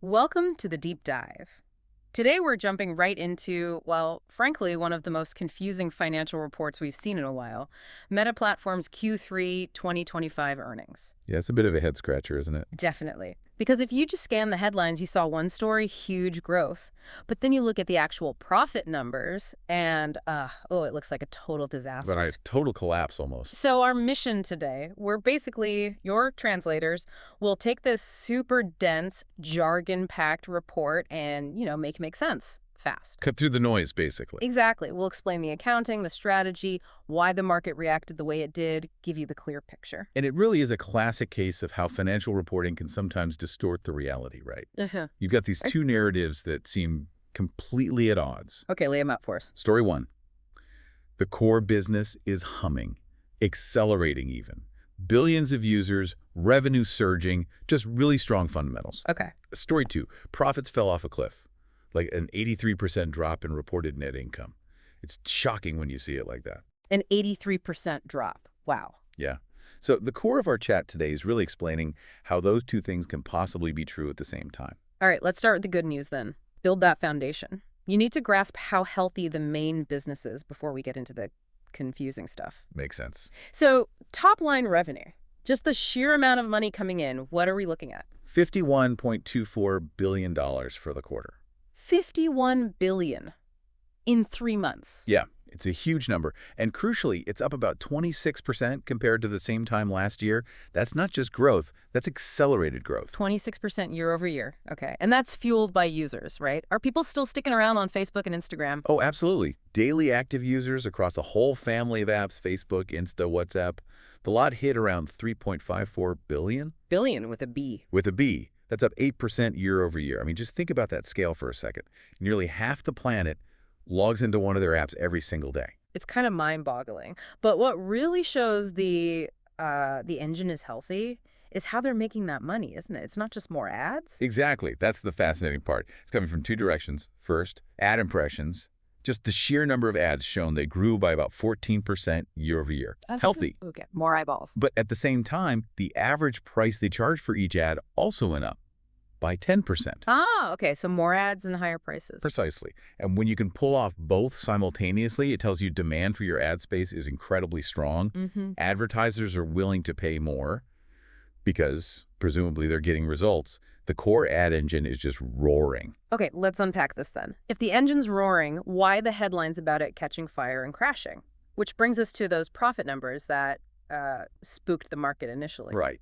Welcome to the deep dive. Today we're jumping right into, well, frankly, one of the most confusing financial reports we've seen in a while, Meta Platform's Q3 2025 earnings. Yeah, it's a bit of a head scratcher, isn't it? Definitely. Because if you just scan the headlines, you saw one story, huge growth. But then you look at the actual profit numbers and, it looks like a total disaster. But a total collapse almost. So our mission today, we're basically, your translators, will take this super dense, jargon-packed report and, make it make sense fast. Cut through the noise, basically. Exactly. We'll explain the accounting, the strategy, why the market reacted the way it did, give you the clear picture. And it really is a classic case of how financial reporting can sometimes distort the reality, right? You've got these two narratives that seem completely at odds. Okay, lay them out for us. Story one, the core business is humming, accelerating even. Billions of users, revenue surging, just really strong fundamentals. Okay. Story two, profits fell off a cliff, like an 83% drop in reported net income. It's shocking when you see it like that. An 83% drop. Wow. Yeah. So the core of our chat today is really explaining how those two things can possibly be true at the same time. All right, let's start with the good news then. Build that foundation. You need to grasp how healthy the main business is before we get into the confusing stuff. Makes sense. So top line revenue, just the sheer amount of money coming in, what are we looking at? $51.24 billion for the quarter. 51 billion in 3 months. Yeah, it's a huge number. And crucially, it's up about 26% compared to the same time last year. That's not just growth, that's accelerated growth. 26% year over year. Okay. And that's fueled by users, right? Are people still sticking around on Facebook and Instagram? Oh, absolutely. Daily active users across a whole family of apps, Facebook, Insta, WhatsApp. The lot hit around 3.54 billion. Billion with a B. With a B. That's up 8% year over year. I mean, just think about that scale for a second. Nearly half the planet logs into one of their apps every single day. It's kind of mind-boggling. But what really shows the engine is healthy is how they're making that money, isn't it? It's not just more ads. Exactly. That's the fascinating part. It's coming from two directions. First, ad impressions. Just the sheer number of ads shown, they grew by about 14% year over year. That's healthy. Good. Okay, more eyeballs. But at the same time, the average price they charge for each ad also went up by 10%. Ah, okay, so more ads and higher prices. Precisely. And when you can pull off both simultaneously, it tells you demand for your ad space is incredibly strong. Advertisers are willing to pay more because presumably they're getting results. The core ad engine is just roaring. Okay, let's unpack this then. If the engine's roaring, why the headlines about it catching fire and crashing? Which brings us to those profit numbers that spooked the market initially. Right.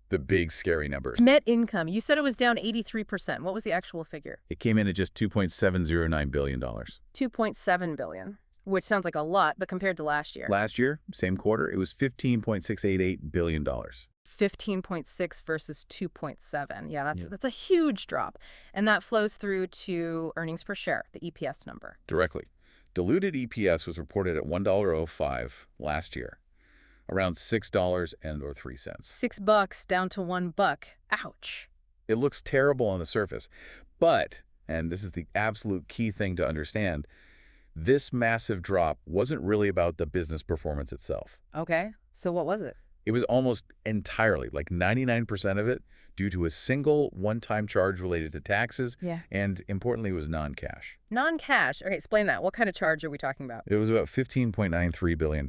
The big, scary numbers. Net income, you said it was down 83%. What was the actual figure? It came in at just $2.709 billion. 2.7 billion, which sounds like a lot, but compared to last year. Last year, same quarter, it was $15.688 billion. 15.6 versus 2.7. Yeah, that's a huge drop. And that flows through to earnings per share, the EPS number. Directly. Diluted EPS was reported at $1.05 last year, around $6.03. $6 down to $1. Ouch. It looks terrible on the surface, but, and this is the absolute key thing to understand, this massive drop wasn't really about the business performance itself. Okay, so what was it? It was almost entirely, like 99% of it, due to a single one-time charge related to taxes, and importantly, it was non-cash. Non-cash. Okay, explain that. What kind of charge are we talking about? It was about $15.93 billion,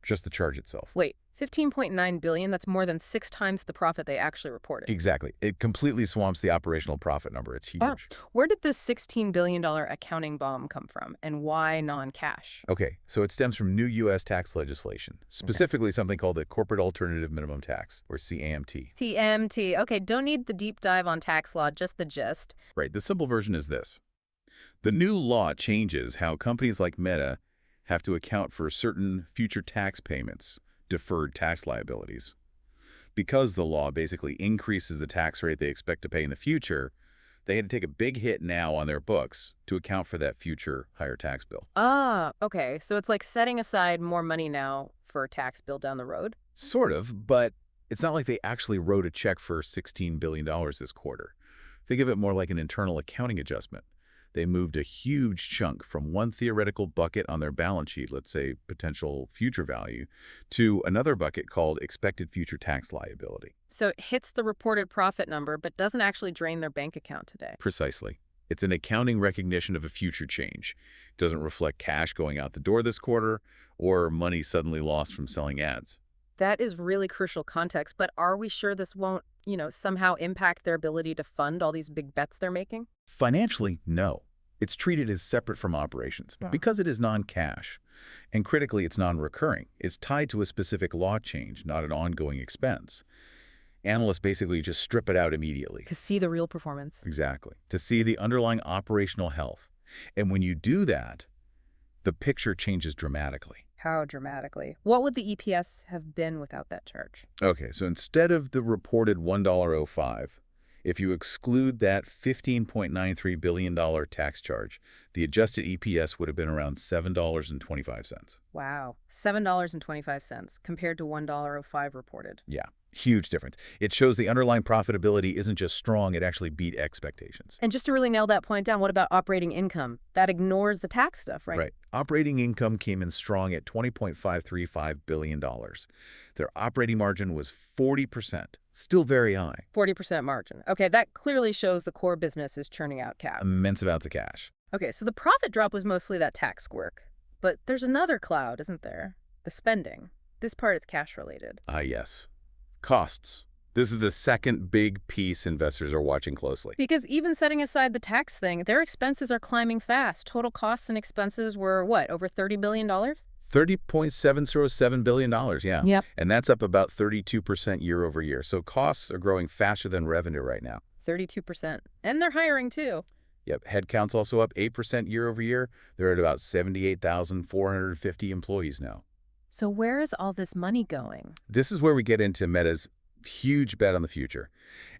just the charge itself. Wait, 15.9 billion? That's more than 6 times the profit they actually reported. Exactly. It completely swamps the operational profit number. It's huge. Where did this $16 billion accounting bomb come from, and why non-cash? Okay, so it stems from new U.S. tax legislation, specifically something called the Corporate Alternative Minimum Tax, or CAMT. CAMT. Okay, don't need the deep dive on tax law, just the gist. Right, the simple version is this. The new law changes how companies like Meta have to account for certain future tax payments, deferred tax liabilities. Because the law basically increases the tax rate they expect to pay in the future, they had to take a big hit now on their books to account for that future higher tax bill. Ah, okay. So it's like setting aside more money now for a tax bill down the road? Sort of, but it's not like they actually wrote a check for $16 billion this quarter. Think of it more like an internal accounting adjustment. They moved a huge chunk from one theoretical bucket on their balance sheet, let's say potential future value, to another bucket called expected future tax liability. So it hits the reported profit number, but doesn't actually drain their bank account today. Precisely. It's an accounting recognition of a future change. It doesn't reflect cash going out the door this quarter or money suddenly lost from selling ads. That is really crucial context, but are we sure this won't, somehow impact their ability to fund all these big bets they're making? Financially, no. It's treated as separate from operations because it is non-cash. And critically, it's non-recurring. It's tied to a specific law change, not an ongoing expense. Analysts basically just strip it out immediately. To see the real performance. Exactly. To see the underlying operational health. And when you do that, the picture changes dramatically. How dramatically? What would the EPS have been without that charge? Okay, so instead of the reported $1.05, if you exclude that $15.93 billion tax charge, the adjusted EPS would have been around $7.25. Wow. $7.25 compared to $1.05 reported. Yeah, huge difference. It shows the underlying profitability isn't just strong, it actually beat expectations. And just to really nail that point down, what about operating income? That ignores the tax stuff, right? Right. Operating income came in strong at $20.535 billion. Their operating margin was 40%, still very high. 40% margin. Okay, that clearly shows the core business is churning out cash. Immense amounts of cash. Okay, so the profit drop was mostly that tax quirk. But there's another cloud, isn't there? The spending. This part is cash related. Yes. Costs. This is the second big piece investors are watching closely. Because even setting aside the tax thing, their expenses are climbing fast. Total costs and expenses were, what, over $30 billion? $30.707 billion, yeah. Yep. And that's up about 32% year over year. So costs are growing faster than revenue right now. 32%. And they're hiring, too. Yep, headcount's also up 8% year over year. They're at about 78,450 employees now. So where is all this money going? This is where we get into Meta's huge bet on the future.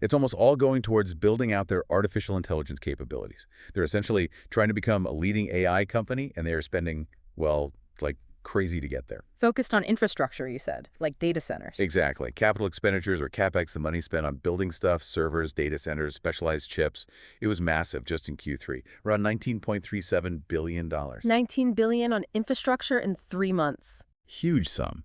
It's almost all going towards building out their artificial intelligence capabilities. They're essentially trying to become a leading AI company, and they are spending, well, like crazy to get there. Focused on infrastructure, you said, like data centers. Exactly. Capital expenditures, or CapEx, the money spent on building stuff, servers, data centers, specialized chips. It was massive just in Q3, around $19.37 billion. $19 billion on infrastructure in 3 months. Huge sum.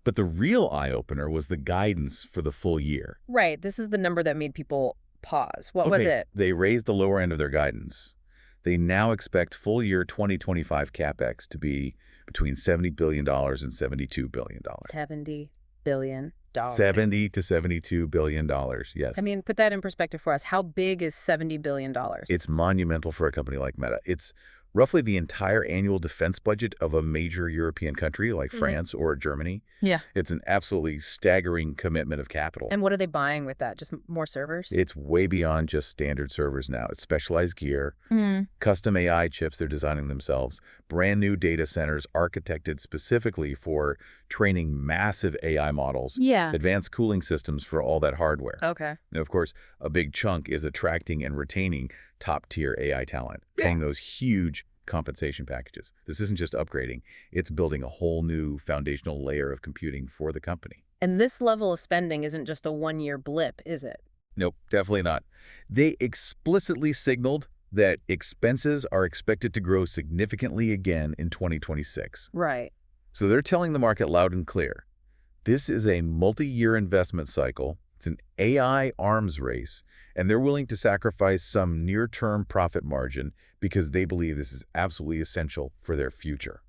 But the real eye-opener was the guidance for the full year. Right. This is the number that made people pause. What was it? They raised the lower end of their guidance. They now expect full year 2025 CapEx to be between $70 billion and $72 billion. $70 billion. $70 to $72 billion, yes. I mean, put that in perspective for us. How big is $70 billion? It's monumental for a company like Meta. It's roughly the entire annual defense budget of a major European country like France or Germany. Yeah. It's an absolutely staggering commitment of capital. And what are they buying with that? Just more servers? It's way beyond just standard servers now. It's specialized gear, custom AI chips they're designing themselves, brand new data centers architected specifically for training massive AI models, advanced cooling systems for all that hardware. Okay. And of course, a big chunk is attracting and retaining top-tier AI talent, paying those huge compensation packages. This isn't just upgrading. It's building a whole new foundational layer of computing for the company. And this level of spending isn't just a one-year blip, is it? Nope, definitely not. They explicitly signaled that expenses are expected to grow significantly again in 2026. Right. So they're telling the market loud and clear, this is a multi-year investment cycle. It's an AI arms race, and they're willing to sacrifice some near-term profit margin because they believe this is absolutely essential for their future.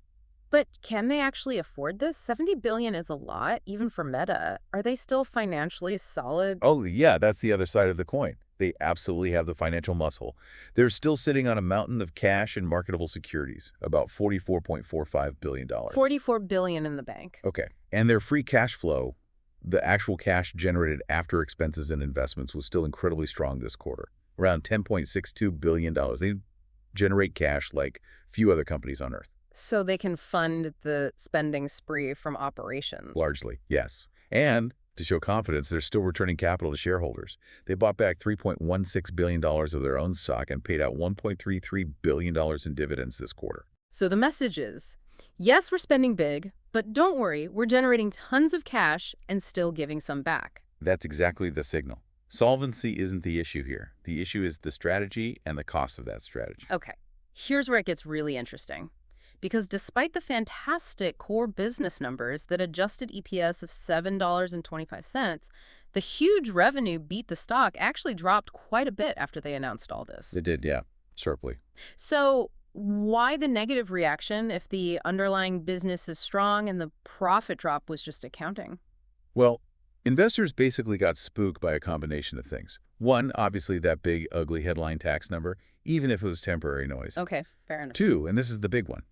But can they actually afford this? $70 billion is a lot, even for Meta. Are they still financially solid? Oh, yeah, that's the other side of the coin. They absolutely have the financial muscle. They're still sitting on a mountain of cash and marketable securities, about $44.45 billion. $44 billion in the bank. Okay. And their free cash flow, the actual cash generated after expenses and investments, was still incredibly strong this quarter, around $10.62 billion. They generate cash like few other companies on Earth. So they can fund the spending spree from operations. Largely, yes. And to show confidence, they're still returning capital to shareholders. They bought back $3.16 billion of their own stock and paid out $1.33 billion in dividends this quarter. So the message is, yes, we're spending big, but don't worry, we're generating tons of cash and still giving some back. That's exactly the signal. Solvency isn't the issue here. The issue is the strategy and the cost of that strategy. Okay. Here's where it gets really interesting. Because despite the fantastic core business numbers that adjusted EPS of $7.25, the huge revenue beat the stock actually dropped quite a bit after they announced all this. It did, yeah, sharply. So why the negative reaction if the underlying business is strong and the profit drop was just accounting? Well, investors basically got spooked by a combination of things. One, obviously that big, ugly headline tax number, even if it was temporary noise. Okay, fair enough. Two, and this is the big one,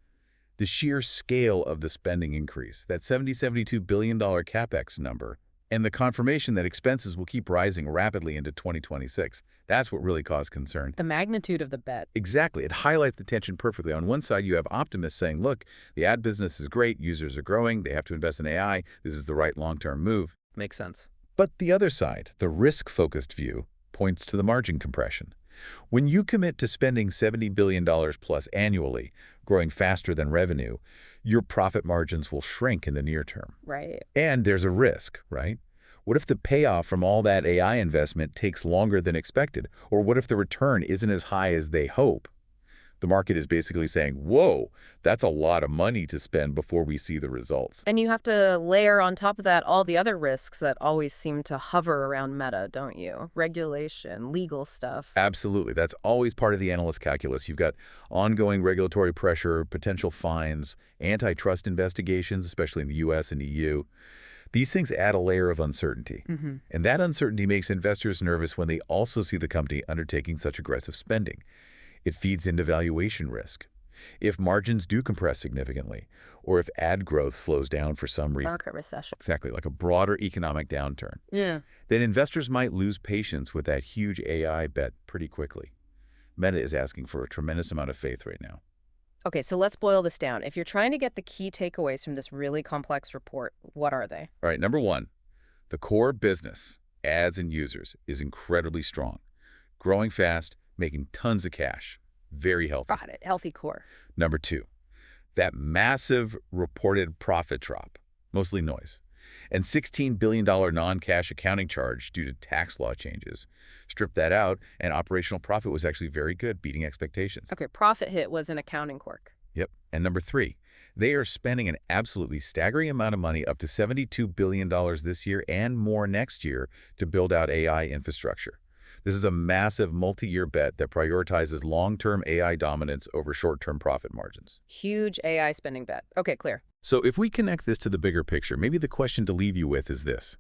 the sheer scale of the spending increase, that $72 billion CapEx number, and the confirmation that expenses will keep rising rapidly into 2026. That's what really caused concern. The magnitude of the bet. Exactly. It highlights the tension perfectly. On one side, you have optimists saying, look, the ad business is great, users are growing, they have to invest in AI, this is the right long-term move. Makes sense. But the other side, the risk-focused view, points to the margin compression. When you commit to spending $70 billion plus annually, growing faster than revenue, your profit margins will shrink in the near term. Right. And there's a risk, right? What if the payoff from all that AI investment takes longer than expected? Or what if the return isn't as high as they hope? The market is basically saying, whoa, that's a lot of money to spend before we see the results. And you have to layer on top of that all the other risks that always seem to hover around Meta, don't you? Regulation, legal stuff. Absolutely. That's always part of the analyst calculus. You've got ongoing regulatory pressure, potential fines, antitrust investigations, especially in the US and EU. These things add a layer of uncertainty. And that uncertainty makes investors nervous when they also see the company undertaking such aggressive spending. It feeds into valuation risk. If margins do compress significantly, or if ad growth slows down for some reason, Market recession. exactly, like a broader economic downturn, Yeah. then investors might lose patience with that huge AI bet pretty quickly. Meta is asking for a tremendous amount of faith right now. Okay, so let's boil this down. If you're trying to get the key takeaways from this really complex report, what are they? All right, number one, the core business, ads and users, is incredibly strong, growing fast, making tons of cash. Very healthy. Got it. Healthy core. Number two, that massive reported profit drop, mostly noise, and $16 billion non-cash accounting charge due to tax law changes. Strip that out, and operational profit was actually very good, beating expectations. Okay, profit hit was an accounting quirk. Yep. And number three, they are spending an absolutely staggering amount of money, up to $72 billion this year and more next year, to build out AI infrastructure. This is a massive multi-year bet that prioritizes long-term AI dominance over short-term profit margins. Huge AI spending bet. Okay, clear. So if we connect this to the bigger picture, maybe the question to leave you with is this.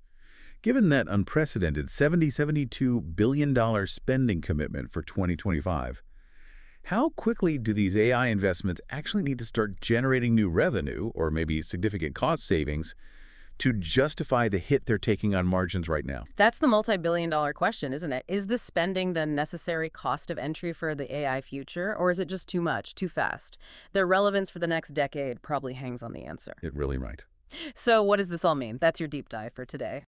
Given that unprecedented $72 billion spending commitment for 2025, how quickly do these AI investments actually need to start generating new revenue, or maybe significant cost savings, to justify the hit they're taking on margins right now? That's the multi-billion-dollar question, isn't it? Is this spending the necessary cost of entry for the AI future, or is it just too much, too fast? Their relevance for the next decade probably hangs on the answer. It really might. So what does this all mean? That's your deep dive for today.